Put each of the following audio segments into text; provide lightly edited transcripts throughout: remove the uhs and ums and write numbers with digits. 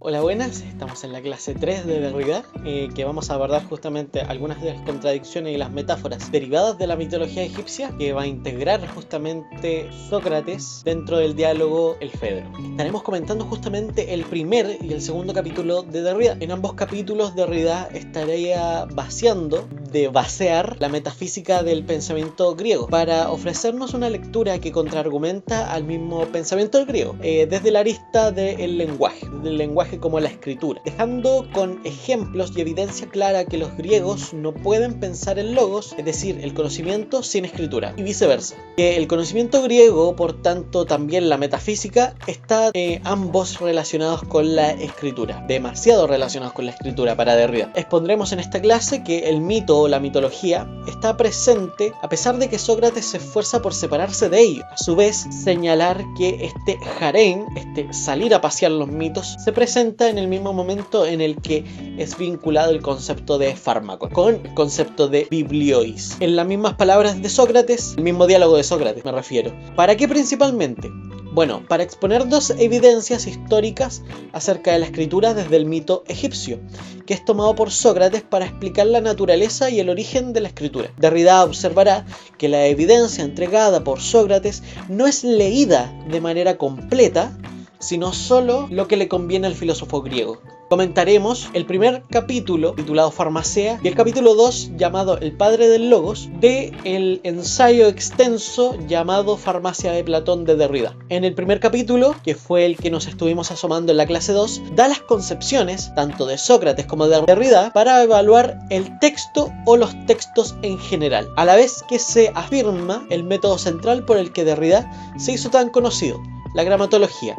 Hola, buenas, estamos en la clase 3 de Derrida, que vamos a abordar justamente algunas de las contradicciones y las metáforas derivadas de la mitología egipcia, que va a integrar justamente Sócrates dentro del diálogo El Fedro. Estaremos comentando justamente el primer y el segundo capítulo de Derrida. En ambos capítulos Derrida estaría basear la metafísica del pensamiento griego para ofrecernos una lectura que contraargumenta al mismo pensamiento griego, desde la arista del lenguaje como la escritura, dejando con ejemplos y evidencia clara que los griegos no pueden pensar el logos, es decir, el conocimiento, sin escritura, y viceversa. Que el conocimiento griego, por tanto también la metafísica, está ambos relacionados con la escritura, demasiado relacionados con la escritura para Derrida. Expondremos en esta clase que el mito o la mitología está presente a pesar de que Sócrates se esfuerza por separarse de ello. A su vez, señalar que este harén, salir a pasear los mitos, se presenta en el mismo momento en el que es vinculado el concepto de fármaco con el concepto de bibliois. En las mismas palabras de Sócrates, el mismo diálogo de Sócrates me refiero. ¿Para qué principalmente? Bueno, para exponer dos evidencias históricas acerca de la escritura desde el mito egipcio, que es tomado por Sócrates para explicar la naturaleza y el origen de la escritura. Derrida observará que la evidencia entregada por Sócrates no es leída de manera completa, sino solo lo que le conviene al filósofo griego. Comentaremos el primer capítulo, titulado Farmacea, y el capítulo 2, llamado El padre del logos, del ensayo extenso llamado Farmacia de Platón de Derrida. En el primer capítulo, que fue el que nos estuvimos asomando en la clase 2, da las concepciones, tanto de Sócrates como de Derrida, para evaluar el texto o los textos en general, a la vez que se afirma el método central por el que Derrida se hizo tan conocido, la gramatología.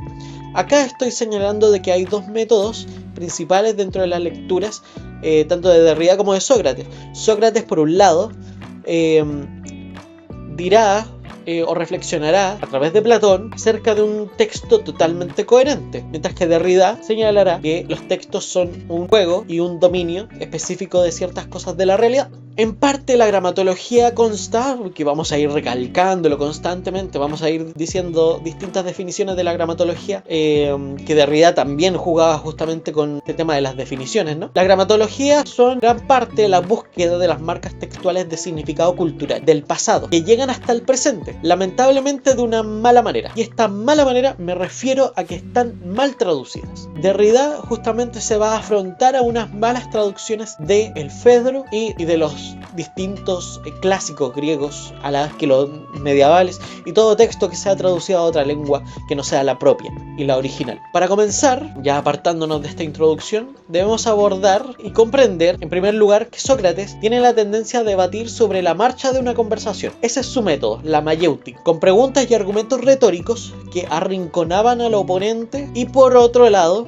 Acá estoy señalando de que hay dos métodos principales dentro de las lecturas, tanto de Derrida como de Sócrates. Sócrates, por un lado, dirá o reflexionará a través de Platón acerca de un texto totalmente coherente, mientras que Derrida señalará que los textos son un juego y un dominio específico de ciertas cosas de la realidad. En parte la gramatología consta, que vamos a ir recalcándolo constantemente, vamos a ir diciendo distintas definiciones de la gramatología, que Derrida también jugaba justamente con este tema de las definiciones, ¿no? La gramatología son gran parte de la búsqueda de las marcas textuales de significado cultural del pasado, que llegan hasta el presente, lamentablemente de una mala manera. Y esta mala manera me refiero a que están mal traducidas. Derrida justamente se va a afrontar a unas malas traducciones de El Fedro y de los distintos clásicos griegos, a la vez que los medievales, y todo texto que sea traducido a otra lengua que no sea la propia y la original. Para comenzar, ya apartándonos de esta introducción, debemos abordar y comprender, en primer lugar, que Sócrates tiene la tendencia a debatir sobre la marcha de una conversación. Ese es su método, la mayéutica, con preguntas y argumentos retóricos que arrinconaban al oponente, y por otro lado,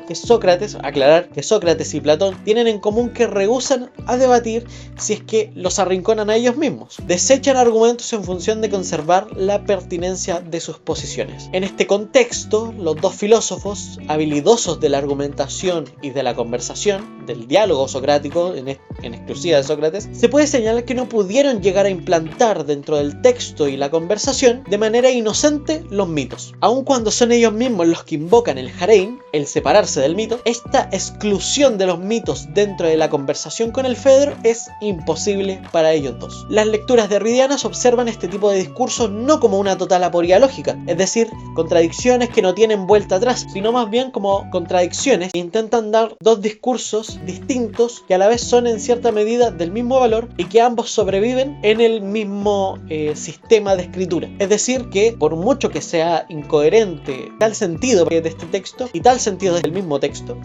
aclarar que Sócrates y Platón tienen en común que rehúsan a debatir si es que los arrinconan a ellos mismos. Desechan argumentos en función de conservar la pertinencia de sus posiciones. En este contexto, los dos filósofos, habilidosos de la argumentación y de la conversación, del diálogo socrático, en exclusiva de Sócrates, se puede señalar que no pudieron llegar a implantar dentro del texto y la conversación de manera inocente los mitos. Aun cuando son ellos mismos los que invocan el harén, el separarse del mito, esta exclusión de los mitos dentro de la conversación con el Fedro es imposible para ellos dos. Las lecturas derridianas observan este tipo de discursos no como una total aporía lógica, es decir, contradicciones que no tienen vuelta atrás, sino más bien como contradicciones que intentan dar dos discursos distintos que a la vez son en cierta medida del mismo valor y que ambos sobreviven en el mismo sistema de escritura. Es decir, que por mucho que sea incoherente tal sentido de este texto y tal sentido del mismo texto,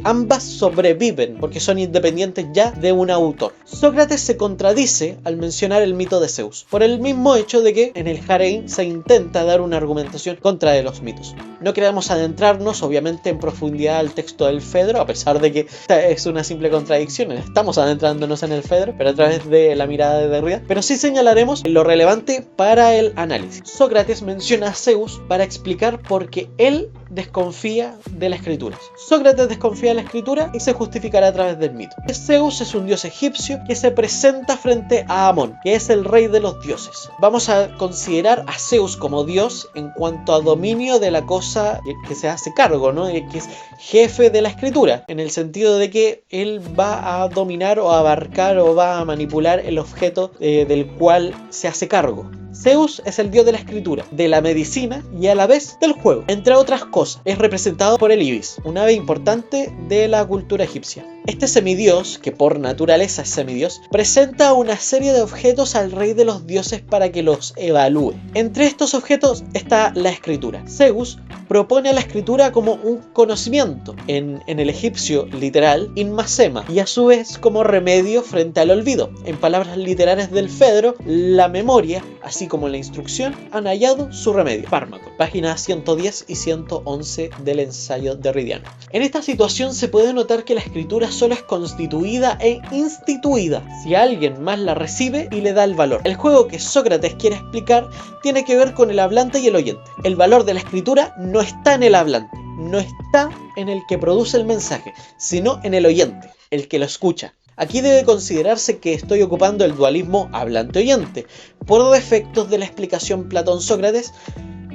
ambas sobreviven porque son independientes ya de un autor. Sócrates se contradice al mencionar el mito de Zeus, por el mismo hecho de que en el harén se intenta dar una argumentación contra de los mitos. No queremos adentrarnos obviamente en profundidad al texto del Fedro, a pesar de que es una simple contradicción, estamos adentrándonos en el Fedro, pero a través de la mirada de Derrida, pero sí señalaremos lo relevante para el análisis. Sócrates menciona a Zeus para explicar por qué él desconfía de la escritura. Sócrates desconfía de la escritura y se justificará a través del mito. Zeus es un dios egipcio que se presenta frente a Amón, que es el rey de los dioses. Vamos a considerar a Zeus como dios en cuanto a dominio de la cosa que se hace cargo, ¿no? Que es jefe de la escritura, en el sentido de que él va a dominar o a abarcar o va a manipular el objeto del cual se hace cargo. Zeus es el dios de la escritura, de la medicina y a la vez del juego, entre otras cosas. Es representado por el ibis, un ave importante de la cultura egipcia. Este semidios, que por naturaleza es semidios, presenta una serie de objetos al rey de los dioses para que los evalúe. Entre estos objetos está la escritura. Zeus propone a la escritura como un conocimiento, en el egipcio literal, inmasema, y a su vez como remedio frente al olvido. En palabras literales del Fedro, la memoria, así como la instrucción, han hallado su remedio. Fármaco, páginas 110 y 111 del ensayo derridiano. En esta situación se puede notar que la escritura solo es constituida e instituida si alguien más la recibe y le da el valor. El juego que Sócrates quiere explicar tiene que ver con el hablante y el oyente. El valor de la escritura no está en el hablante, no está en el que produce el mensaje, sino en el oyente, el que lo escucha. Aquí debe considerarse que estoy ocupando el dualismo hablante-oyente, por defectos de la explicación Platón-Sócrates,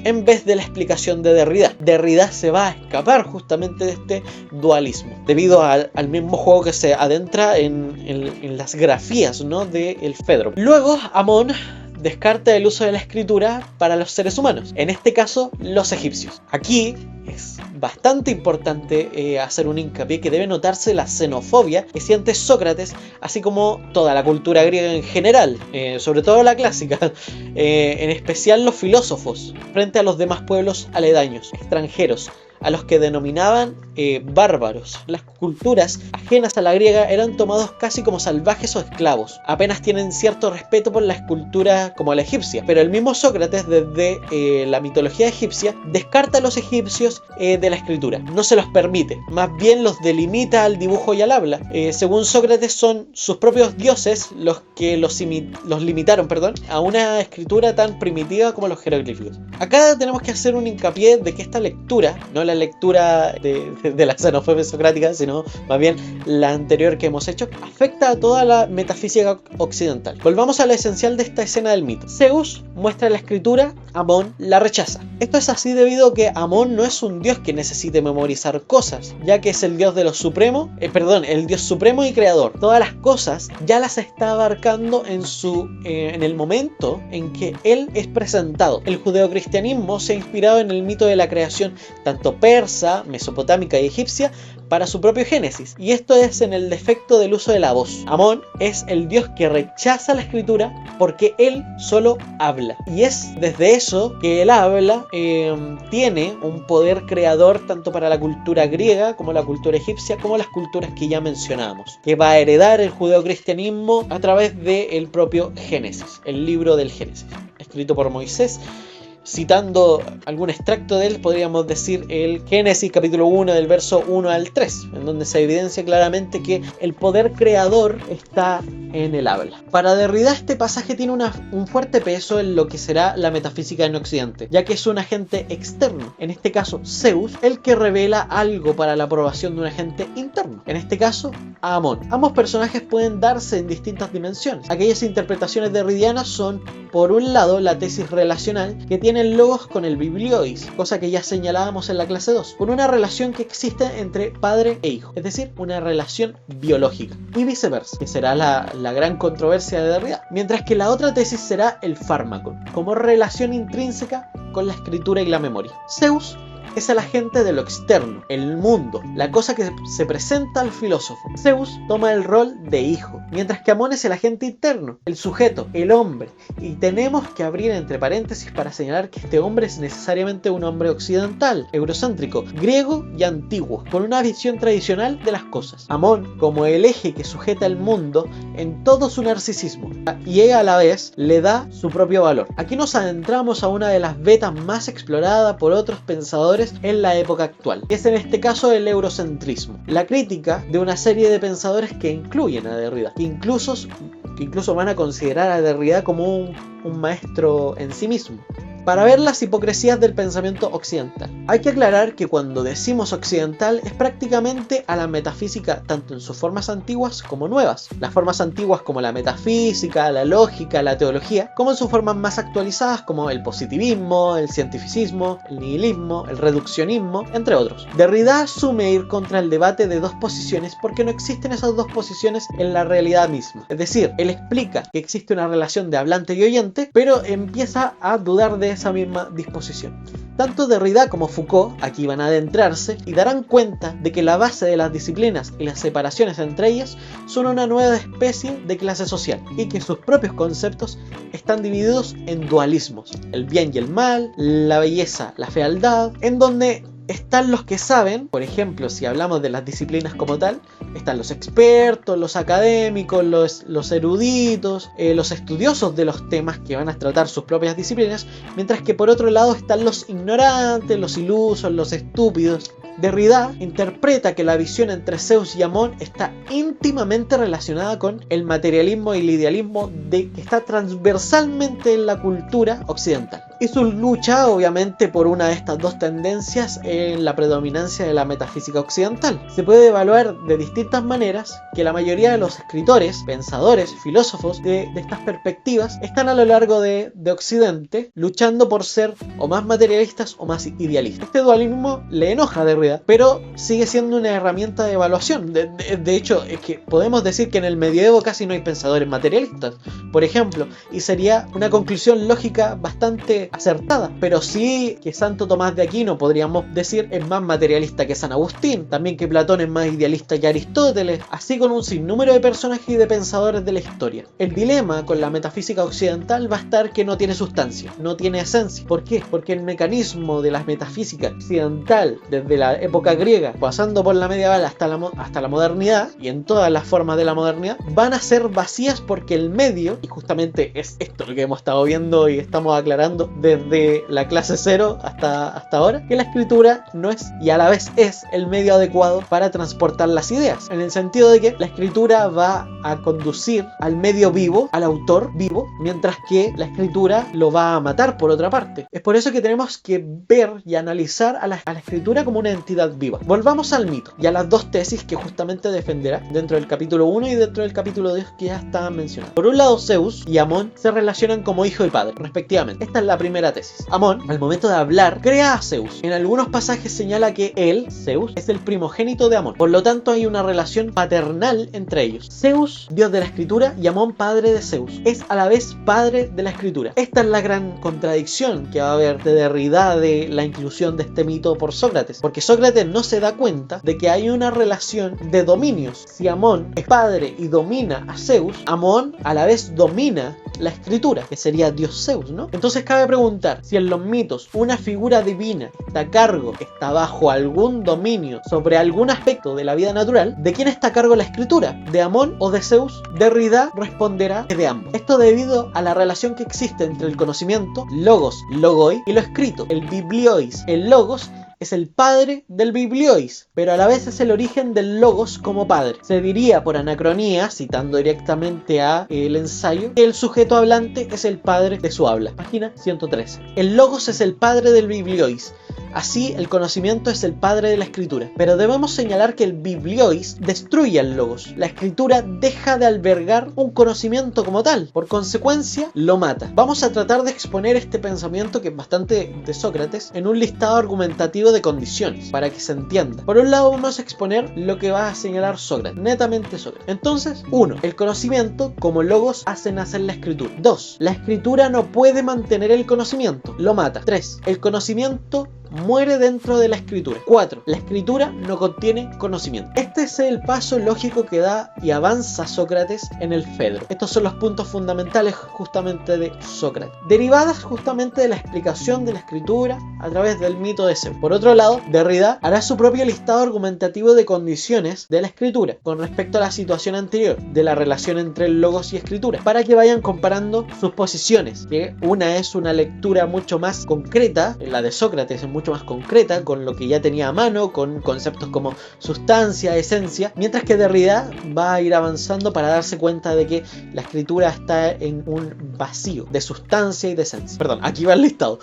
en vez de la explicación de Derrida. Derrida se va a escapar justamente de este dualismo, debido al mismo juego que se adentra en las grafías, ¿no?, del Fedro. Luego, Amón descarta el uso de la escritura para los seres humanos, en este caso los egipcios. Aquí es bastante importante hacer un hincapié que debe notarse la xenofobia que siente Sócrates, así como toda la cultura griega en general, sobre todo la clásica, en especial los filósofos, frente a los demás pueblos aledaños, extranjeros, a los que denominaban bárbaros. Las culturas ajenas a la griega eran tomados casi como salvajes o esclavos. Apenas tienen cierto respeto por la escultura como la egipcia, pero el mismo Sócrates, desde la mitología egipcia, descarta a los egipcios de la escritura. No se los permite, más bien los delimita al dibujo y al habla. Según Sócrates, son sus propios dioses los que los limitaron, a una escritura tan primitiva como los jeroglíficos. Acá tenemos que hacer un hincapié de que esta lectura, no la lectura de la xenofobia socrática, sino más bien la anterior que hemos hecho, afecta a toda la metafísica occidental. Volvamos a lo esencial de esta escena del mito. Zeus muestra la escritura, Amón la rechaza. Esto es así debido a que Amón no es un dios que necesite memorizar cosas, ya que es el dios de los supremo, el dios supremo y creador. Todas las cosas ya las está abarcando en el momento en que él es presentado. El judeocristianismo se ha inspirado en el mito de la creación, tanto persa, mesopotámica y egipcia, para su propio Génesis, y esto es en el defecto del uso de la voz. Amón es el dios que rechaza la escritura porque él solo habla, y es desde eso que el habla tiene un poder creador tanto para la cultura griega como la cultura egipcia, como las culturas que ya mencionamos, que va a heredar el judeocristianismo a través del propio Génesis, el libro del Génesis, escrito por Moisés. Citando algún extracto de él, podríamos decir el Génesis capítulo 1 del verso 1 al 3, en donde se evidencia claramente que el poder creador está en el habla. Para Derrida, este pasaje tiene un fuerte peso en lo que será la metafísica en Occidente, ya que es un agente externo, en este caso Zeus, el que revela algo para la aprobación de un agente interno, en este caso a Amón. Ambos personajes pueden darse en distintas dimensiones. Aquellas interpretaciones derridianas son, por un lado, la tesis relacional, que tiene el logos con el bibliois, cosa que ya señalábamos en la clase 2, con una relación que existe entre padre e hijo, es decir, una relación biológica, y viceversa, que será la gran controversia de Derrida, mientras que la otra tesis será el fármaco, como relación intrínseca con la escritura y la memoria. Zeus es el agente de lo externo, el mundo, la cosa que se presenta al filósofo. Zeus toma el rol de hijo, mientras que Amón es el agente interno, el sujeto, el hombre. Y tenemos que abrir entre paréntesis para señalar que este hombre es necesariamente un hombre occidental, eurocéntrico, griego y antiguo, con una visión tradicional de las cosas. Amón como el eje que sujeta el mundo en todo su narcisismo, y a la vez le da su propio valor. Aquí nos adentramos a una de las vetas más exploradas por otros pensadores en la época actual, que es en este caso el eurocentrismo, la crítica de una serie de pensadores que incluyen a Derrida, que incluso van a considerar a Derrida como un maestro en sí mismo. para ver las hipocresías del pensamiento occidental. Hay que aclarar que cuando decimos occidental es prácticamente a la metafísica tanto en sus formas antiguas como nuevas. Las formas antiguas como la metafísica, la lógica, la teología, como en sus formas más actualizadas como el positivismo, el cientificismo, el nihilismo, el reduccionismo, entre otros. Derrida asume ir contra el debate de dos posiciones porque no existen esas dos posiciones en la realidad misma. Es decir, él explica que existe una relación de hablante y oyente, pero empieza a dudar de esa misma disposición. Tanto Derrida como Foucault aquí van a adentrarse y darán cuenta de que la base de las disciplinas y las separaciones entre ellas son una nueva especie de clase social y que sus propios conceptos están divididos en dualismos, el bien y el mal, la belleza, la fealdad, en donde están los que saben, por ejemplo, si hablamos de las disciplinas como tal, están los expertos, los académicos, los eruditos, los estudiosos de los temas que van a tratar sus propias disciplinas, mientras que por otro lado están los ignorantes, los ilusos, los estúpidos. Derrida interpreta que la visión entre Zeus y Amón está íntimamente relacionada con el materialismo y el idealismo que está transversalmente en la cultura occidental. Y su lucha, obviamente, por una de estas dos tendencias en la predominancia de la metafísica occidental. Se puede evaluar de distintas maneras que la mayoría de los escritores, pensadores, filósofos de estas perspectivas están a lo largo de Occidente luchando por ser o más materialistas o más idealistas. Este dualismo le enoja a Derrida, pero sigue siendo una herramienta de evaluación. De hecho, es que podemos decir que en el medievo casi no hay pensadores materialistas, por ejemplo, y sería una conclusión lógica bastante acertada, pero sí que Santo Tomás de Aquino, podríamos decir, es más materialista que San Agustín, también que Platón es más idealista que Aristóteles, así con un sinnúmero de personajes y de pensadores de la historia. El dilema con la metafísica occidental va a estar que no tiene sustancia, no tiene esencia. ¿Por qué? Porque el mecanismo de la metafísica occidental, desde la época griega, pasando por la medieval hasta la modernidad, y en todas las formas de la modernidad, van a ser vacías porque el medio, y justamente es esto lo que hemos estado viendo y estamos aclarando desde la clase 0 hasta ahora, que la escritura no es y a la vez es el medio adecuado para transportar las ideas, en el sentido de que la escritura va a conducir al medio vivo, al autor vivo, mientras que la escritura lo va a matar por otra parte. Es por eso que tenemos que ver y analizar a la escritura como una entidad viva. Volvamos al mito y a las dos tesis que justamente defenderá dentro del capítulo 1 y dentro del capítulo 2 que ya estaban mencionados. Por un lado, Zeus y Amón se relacionan como hijo y padre, respectivamente. Esta es la primera tesis. Amón, al momento de hablar, crea a Zeus. En algunos pasajes señala que él, Zeus, es el primogénito de Amón. Por lo tanto, hay una relación paternal entre ellos. Zeus, dios de la escritura, y Amón, padre de Zeus. Es a la vez padre de la escritura. Esta es la gran contradicción que va a haber de Derrida de la inclusión de este mito por Sócrates. Porque Sócrates no se da cuenta de que hay una relación de dominios. Si Amón es padre y domina a Zeus, Amón a la vez domina la escritura, que sería Dios Zeus, ¿no? Entonces cabe preguntar si en los mitos una figura divina está a cargo, está bajo algún dominio sobre algún aspecto de la vida natural. ¿De quién está a cargo la escritura? ¿De Amón o de Zeus? Derrida responderá que de ambos. Esto debido a la relación que existe entre el conocimiento, logos, logoi, y lo escrito, el bibliois. El logos es el padre del bibliois, pero a la vez es el origen del logos como padre. Se diría por anacronía, citando directamente a el ensayo, que el sujeto hablante es el padre de su habla. Página 113. El logos es el padre del bibliois. Así, el conocimiento es el padre de la escritura. Pero debemos señalar que el bibliois destruye al logos. La escritura deja de albergar un conocimiento como tal. Por consecuencia, lo mata. Vamos a tratar de exponer este pensamiento, que es bastante de Sócrates, en un listado argumentativo de condiciones, para que se entienda. Por un lado, vamos a exponer lo que va a señalar Sócrates, netamente Sócrates. Entonces, 1. El conocimiento como logos hace nacer la escritura. 2. La escritura no puede mantener el conocimiento. Lo mata. 3. El conocimiento muere dentro de la escritura. 4. La escritura no contiene conocimiento. Este es el paso lógico que da y avanza Sócrates en el Fedro. Estos son los puntos fundamentales justamente de Sócrates, derivadas justamente de la explicación de la escritura a través del mito de Zeus. Por otro lado, Derrida hará su propio listado argumentativo de condiciones de la escritura con respecto a la situación anterior de la relación entre el logos y escritura, para que vayan comparando sus posiciones, que una es una lectura mucho más concreta, la de Sócrates es mucho más concreta, con lo que ya tenía a mano, con conceptos como sustancia, esencia, mientras que Derrida va a ir avanzando para darse cuenta de que la escritura está en un vacío de sustancia y de esencia. Perdón, aquí va el listado,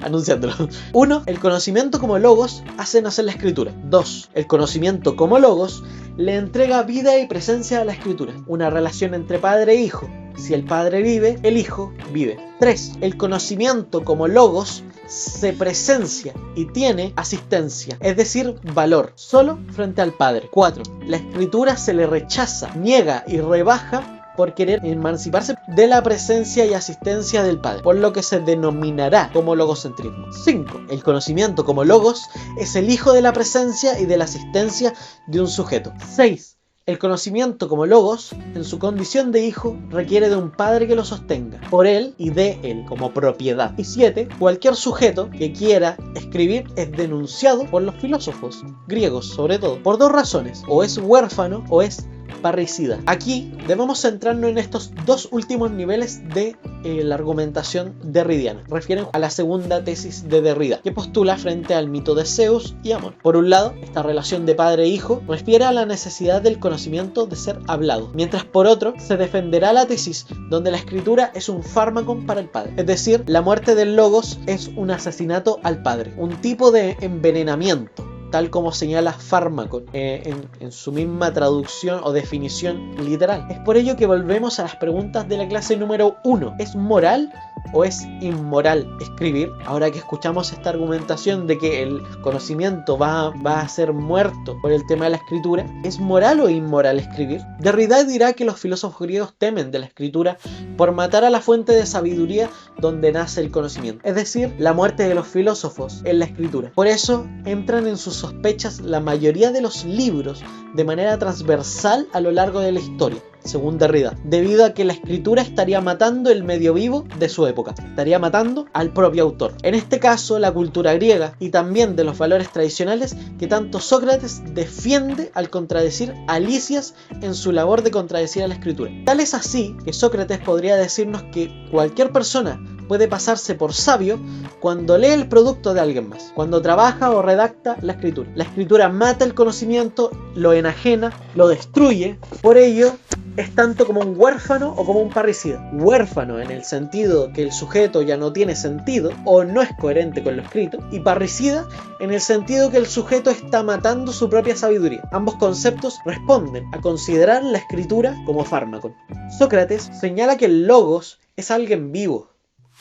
anunciándolo. 1. El conocimiento como logos hace nacer la escritura. 2. El conocimiento como logos le entrega vida y presencia a la escritura. Una relación entre padre e hijo. Si el padre vive, el hijo vive. 3. El conocimiento como logos se presencia y tiene asistencia, es decir, valor, solo frente al padre. 4. La escritura se le rechaza, niega y rebaja por querer emanciparse de la presencia y asistencia del padre, por lo que se denominará como logocentrismo. 5. El conocimiento como logos es el hijo de la presencia y de la asistencia de un sujeto. 6. El conocimiento como logos, en su condición de hijo, requiere de un padre que lo sostenga, por él y de él, como propiedad. Y 7. Cualquier sujeto que quiera escribir es denunciado por los filósofos, griegos sobre todo, por dos razones: o es huérfano o es parricida. Aquí debemos centrarnos en estos dos últimos niveles de la argumentación derridiana. Refieren a la segunda tesis de Derrida, que postula frente al mito de Zeus y Amón. Por un lado, esta relación de padre e hijo refiere a la necesidad del conocimiento de ser hablado, mientras por otro se defenderá la tesis donde la escritura es un fármaco para el padre, es decir, la muerte del logos es un asesinato al padre, un tipo de envenenamiento, tal como señala Fármaco en su misma traducción o definición literal. Es por ello que volvemos a las preguntas de la clase número 1. ¿Es moral o es inmoral escribir? Ahora que escuchamos esta argumentación de que el conocimiento va a ser muerto por el tema de la escritura, ¿es moral o inmoral escribir? Derrida dirá que los filósofos griegos temen de la escritura por matar a la fuente de sabiduría donde nace el conocimiento, es decir, la muerte de los filósofos en la escritura. Por eso entran en sus sospechas la mayoría de los libros de manera transversal a lo largo de la historia, según Derrida, debido a que la escritura estaría matando el medio vivo de su época, estaría matando al propio autor. En este caso, la cultura griega y también de los valores tradicionales que tanto Sócrates defiende al contradecir a Lisias en su labor de contradecir a la escritura. Tal es así que Sócrates podría decirnos que cualquier persona puede pasarse por sabio cuando lee el producto de alguien más, cuando trabaja o redacta la escritura. La escritura mata el conocimiento, lo enajena, lo destruye. Por ello, es tanto como un huérfano o como un parricida. Huérfano en el sentido que el sujeto ya no tiene sentido o no es coherente con lo escrito, y parricida en el sentido que el sujeto está matando su propia sabiduría. Ambos conceptos responden a considerar la escritura como fármaco. Sócrates señala que el logos es alguien vivo,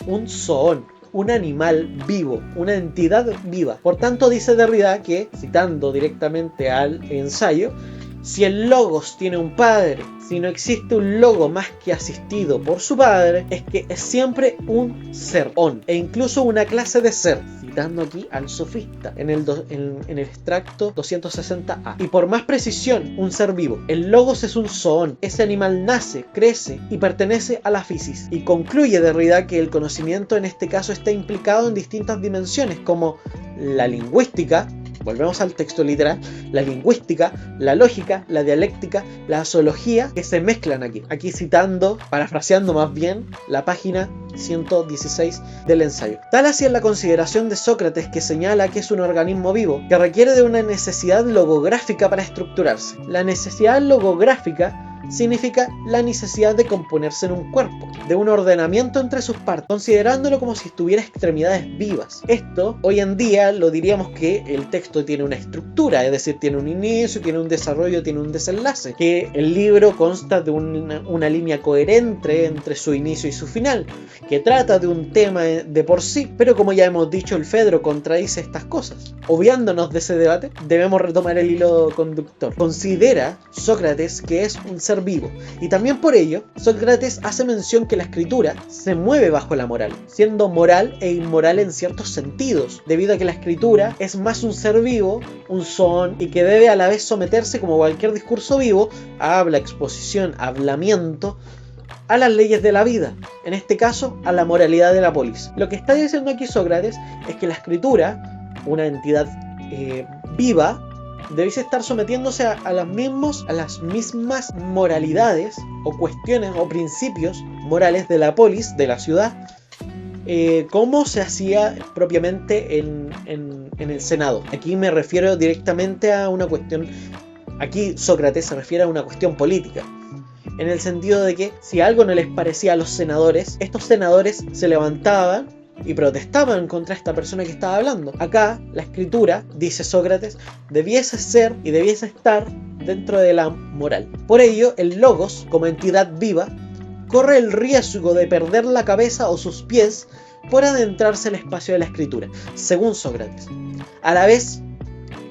un zoón, un animal vivo, una entidad viva. Por tanto, dice Derrida que, citando directamente al ensayo, si el logos tiene un padre, si no existe un logo más que asistido por su padre, es que es siempre un ser, e incluso una clase de ser, citando aquí al sofista en el extracto 260a. Y por más precisión, un ser vivo. El logos es un zoón, ese animal nace, crece y pertenece a la fisis. Y concluye Derrida que el conocimiento en este caso está implicado en distintas dimensiones, como la lingüística. Volvemos al texto literal: la lingüística, la lógica, la dialéctica, la zoología, que se mezclan aquí. Aquí citando, parafraseando más bien, la página 116 del ensayo. Tal así es la consideración de Sócrates, que señala que es un organismo vivo, que requiere de una necesidad logográfica para estructurarse. La necesidad logográfica significa la necesidad de componerse en un cuerpo, de un ordenamiento entre sus partes, considerándolo como si tuviera extremidades vivas. Esto, hoy en día, lo diríamos que el texto tiene una estructura, es decir, tiene un inicio, tiene un desarrollo, tiene un desenlace, que el libro consta de una línea coherente entre su inicio y su final, que trata de un tema de por sí, pero como ya hemos dicho, el Fedro contradice estas cosas. Obviándonos de ese debate, debemos retomar el hilo conductor. Considera Sócrates que es un ser vivo, y también por ello Sócrates hace mención que la escritura se mueve bajo la moral, siendo moral e inmoral en ciertos sentidos, debido a que la escritura es más un ser vivo, un zoón, y que debe a la vez someterse, como cualquier discurso vivo, a habla, exposición, hablamiento, a las leyes de la vida, en este caso a la moralidad de la polis. Lo que está diciendo aquí Sócrates es que la escritura, una entidad viva, debéis estar sometiéndose a las mismas moralidades o cuestiones o principios morales de la polis, de la ciudad, cómo se hacía propiamente en el Senado. Aquí me refiero directamente a una cuestión. Aquí Sócrates se refiere a una cuestión política, en el sentido de que si algo no les parecía a los senadores, estos senadores se levantaban y protestaban contra esta persona que estaba hablando. Acá la escritura, dice Sócrates, debiese ser y debiese estar dentro de la moral. Por ello, el logos, como entidad viva, corre el riesgo de perder la cabeza o sus pies por adentrarse en el espacio de la escritura, según Sócrates. A la vez,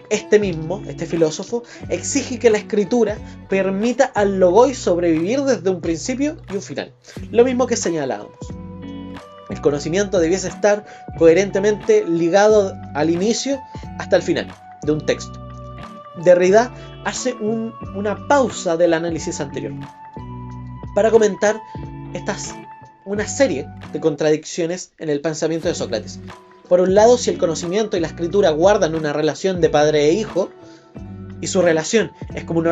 este filósofo, exige que la escritura permita al logos sobrevivir desde un principio y un final. Lo mismo que señalábamos. El conocimiento debiese estar coherentemente ligado al inicio hasta el final de un texto. Derrida hace una pausa del análisis anterior para comentar una serie de contradicciones en el pensamiento de Sócrates. Por un lado, si el conocimiento y la escritura guardan una relación de padre e hijo, y su relación es como un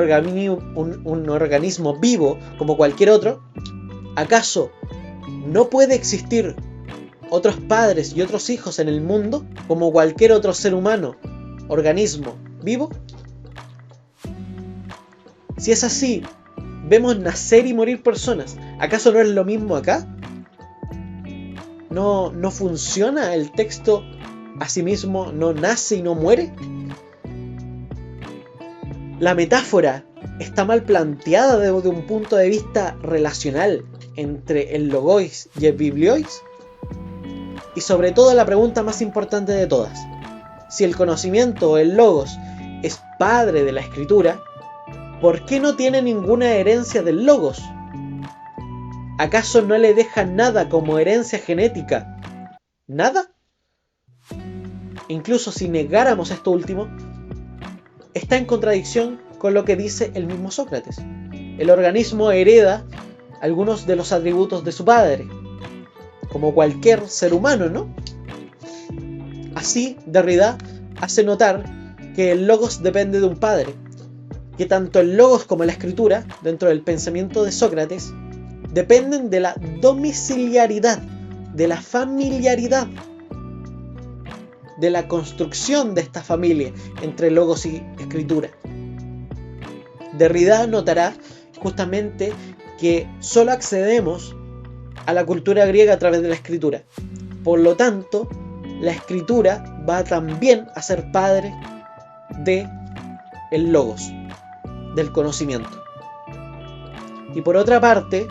organismo vivo como cualquier otro, ¿acaso no puede existir otros padres y otros hijos en el mundo como cualquier otro ser humano, organismo vivo? Si es así, vemos nacer y morir personas. ¿Acaso no es lo mismo acá? ¿No funciona el texto a sí mismo? ¿No nace y no muere? La metáfora está mal planteada desde un punto de vista relacional entre el logos y el bibliois. Y sobre todo la pregunta más importante de todas: si el conocimiento o el logos es padre de la escritura, ¿por qué no tiene ninguna herencia del logos? ¿Acaso no le deja nada como herencia genética? ¿Nada? Incluso si negáramos esto último, está en contradicción con lo que dice el mismo Sócrates. El organismo hereda algunos de los atributos de su padre, como cualquier ser humano, ¿no? Así, Derrida hace notar que el logos depende de un padre, que tanto el logos como la escritura, dentro del pensamiento de Sócrates, dependen de la domiciliaridad, de la familiaridad, de la construcción de esta familia entre logos y escritura. Derrida notará justamente que solo accedemos a la cultura griega a través de la escritura. Por lo tanto, la escritura va también a ser padre de el logos, del conocimiento. Y por otra parte,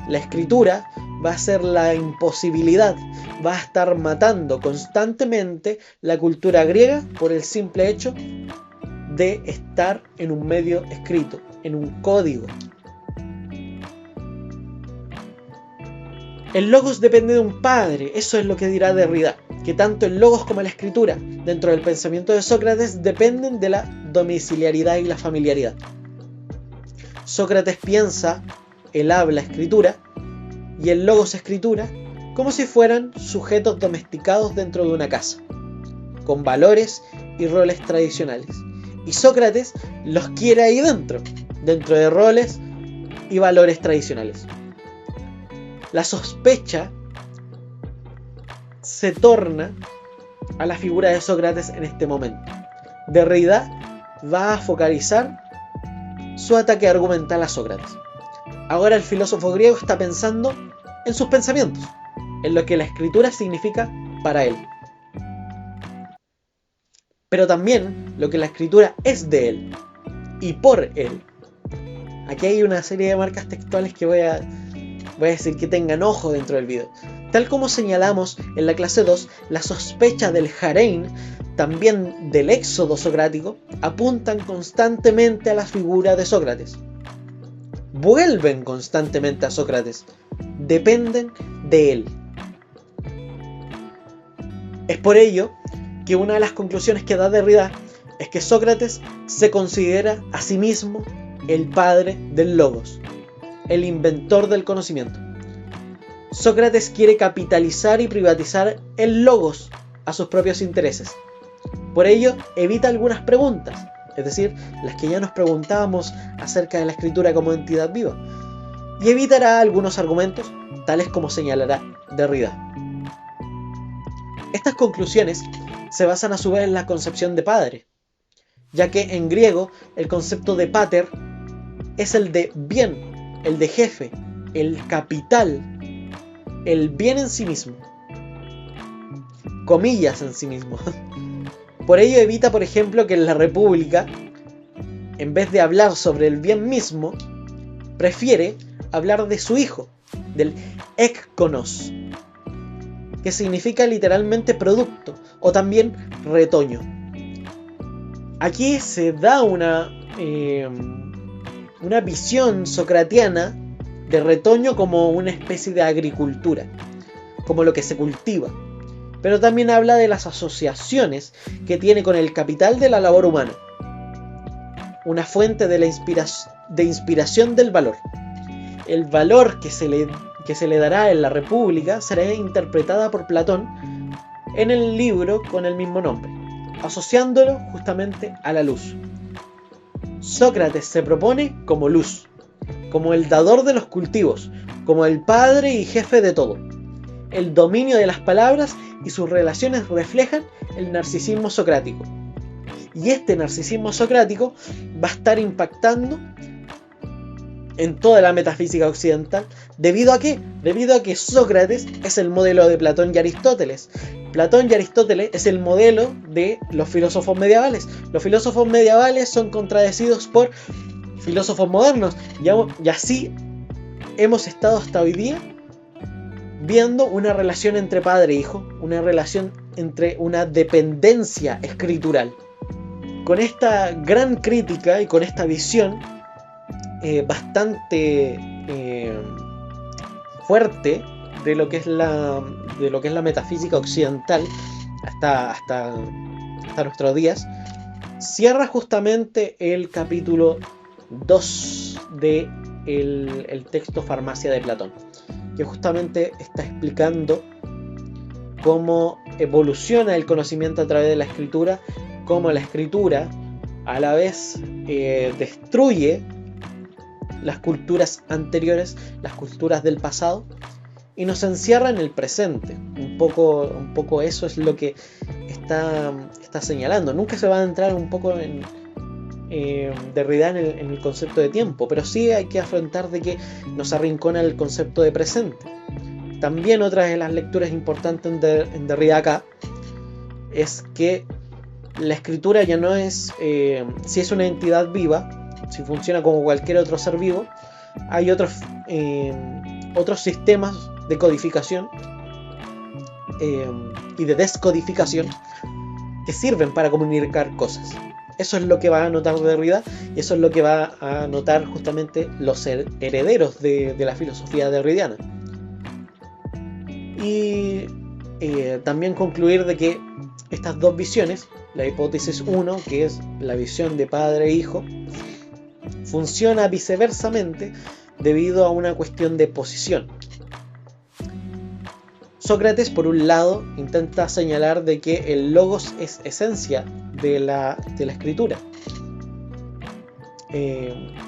la escritura va a ser la imposibilidad, va a estar matando constantemente la cultura griega por el simple hecho de estar en un medio escrito, en un código. El logos depende de un padre, eso es lo que dirá Derrida, que tanto el logos como la escritura, dentro del pensamiento de Sócrates, dependen de la domiciliaridad y la familiaridad. Sócrates piensa el habla escritura y el logos escritura como si fueran sujetos domesticados dentro de una casa, con valores y roles tradicionales. Y Sócrates los quiere ahí dentro de roles y valores tradicionales. La sospecha se torna a la figura de Sócrates en este momento. Derrida va a focalizar su ataque argumental a Sócrates. Ahora el filósofo griego está pensando en sus pensamientos, en lo que la escritura significa para él, pero también lo que la escritura es de él y por él. Aquí hay una serie de marcas textuales que voy a decir que tengan ojo dentro del video. Tal como señalamos en la clase 2, la sospecha del harem, también del éxodo socrático, apuntan constantemente a la figura de Sócrates. Vuelven constantemente a Sócrates, dependen de él. Es por ello que una de las conclusiones que da Derrida es que Sócrates se considera a sí mismo el padre del logos, el inventor del conocimiento. Sócrates quiere capitalizar y privatizar el logos a sus propios intereses. Por ello, evita algunas preguntas, es decir, las que ya nos preguntábamos acerca de la escritura como entidad viva, y evitará algunos argumentos, tales como señalará Derrida. Estas conclusiones se basan a su vez en la concepción de padre, ya que en griego el concepto de pater es el de bien, el de jefe, el capital, el bien en sí mismo, comillas en sí mismo. Por ello evita, por ejemplo, que en la República, en vez de hablar sobre el bien mismo, prefiere hablar de su hijo, del ekkonos, que significa literalmente producto, o también retoño. Aquí se da una visión socratiana de retoño como una especie de agricultura, como lo que se cultiva. Pero también habla de las asociaciones que tiene con el capital de la labor humana, una fuente de inspiración del valor. El valor que se le dará en la República será interpretada por Platón en el libro con el mismo nombre, asociándolo justamente a la luz. Sócrates se propone como luz, como el dador de los cultivos, como el padre y jefe de todo. El dominio de las palabras y sus relaciones reflejan el narcisismo socrático. Y este narcisismo socrático va a estar impactando en toda la metafísica occidental. ¿Debido a qué? Debido a que Sócrates es el modelo de Platón y Aristóteles. Platón y Aristóteles es el modelo de los filósofos medievales. Los filósofos medievales son contradecidos por filósofos modernos. Y así hemos estado hasta hoy día viendo una relación entre padre e hijo, una relación entre una dependencia escritural. Con esta gran crítica y con esta visión bastante fuerte de lo que es la metafísica occidental hasta nuestros días, cierra justamente el capítulo 2 de el texto Farmacia de Platón, que justamente está explicando cómo evoluciona el conocimiento a través de la escritura, cómo la escritura a la vez destruye las culturas anteriores, las culturas del pasado, y nos encierra en el presente. Un poco eso es lo que está señalando. Nunca se va a entrar un poco en Derrida en el concepto de tiempo, pero sí hay que afrontar de que nos arrincona el concepto de presente. También otra de las lecturas importantes en Derrida acá es que la escritura ya no es, si es una entidad viva, si funciona como cualquier otro ser vivo, hay otros sistemas de codificación y de descodificación que sirven para comunicar cosas. Eso es lo que va a notar Derrida, y eso es lo que va a notar justamente los herederos de la filosofía derridiana. Y también concluir de que estas dos visiones, la hipótesis 1, que es la visión de padre e hijo, funciona viceversamente debido a una cuestión de posición. Sócrates, por un lado, intenta señalar de que el logos es esencia de la escritura,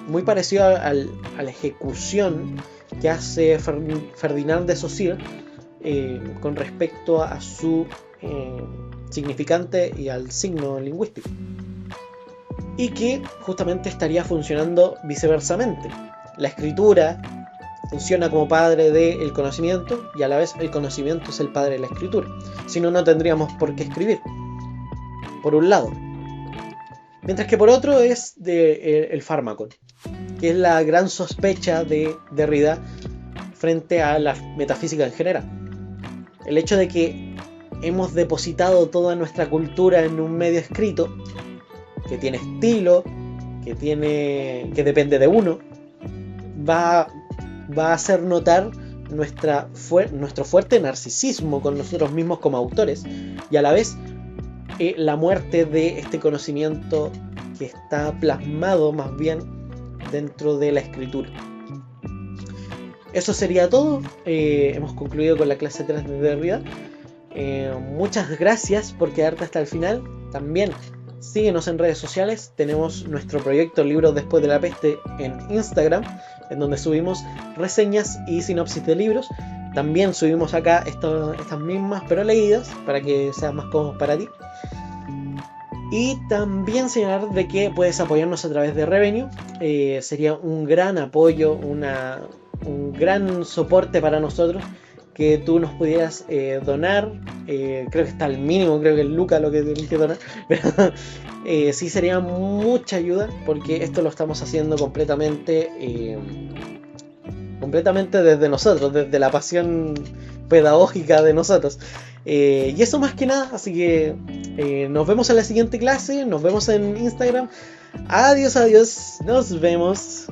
muy parecido a la ejecución que hace Ferdinand de Saussure con respecto a su significante y al signo lingüístico, y que justamente estaría funcionando viceversamente. La escritura funciona como padre del conocimiento, y a la vez el conocimiento es el padre de la escritura. Si no, no tendríamos por qué escribir, por un lado. Mientras que por otro es el fármaco, que es la gran sospecha de Derrida frente a la metafísica en general. El hecho de que hemos depositado toda nuestra cultura en un medio escrito, que tiene estilo, que depende de uno, va a hacer notar nuestro fuerte narcisismo con nosotros mismos como autores, y a la vez la muerte de este conocimiento que está plasmado más bien dentro de la escritura. Eso sería todo. Hemos concluido con la clase 3 de Derrida. Muchas gracias por quedarte hasta el final. También síguenos en redes sociales. Tenemos nuestro proyecto Libros Después de la Peste en Instagram, en donde subimos reseñas y sinopsis de libros. también subimos acá estas mismas pero leídas para que sean más cómodos para ti. Y también señalar de que puedes apoyarnos a través de Revenue. Sería un gran apoyo, un gran soporte para nosotros que tú nos pudieras donar. Creo que está al mínimo, creo que es Luca lo que tienes que donar. Pero sí sería mucha ayuda porque esto lo estamos haciendo completamente desde nosotros, desde la pasión pedagógica de nosotros. Y eso más que nada, así que nos vemos en la siguiente clase, nos vemos en Instagram. Adiós, adiós, nos vemos.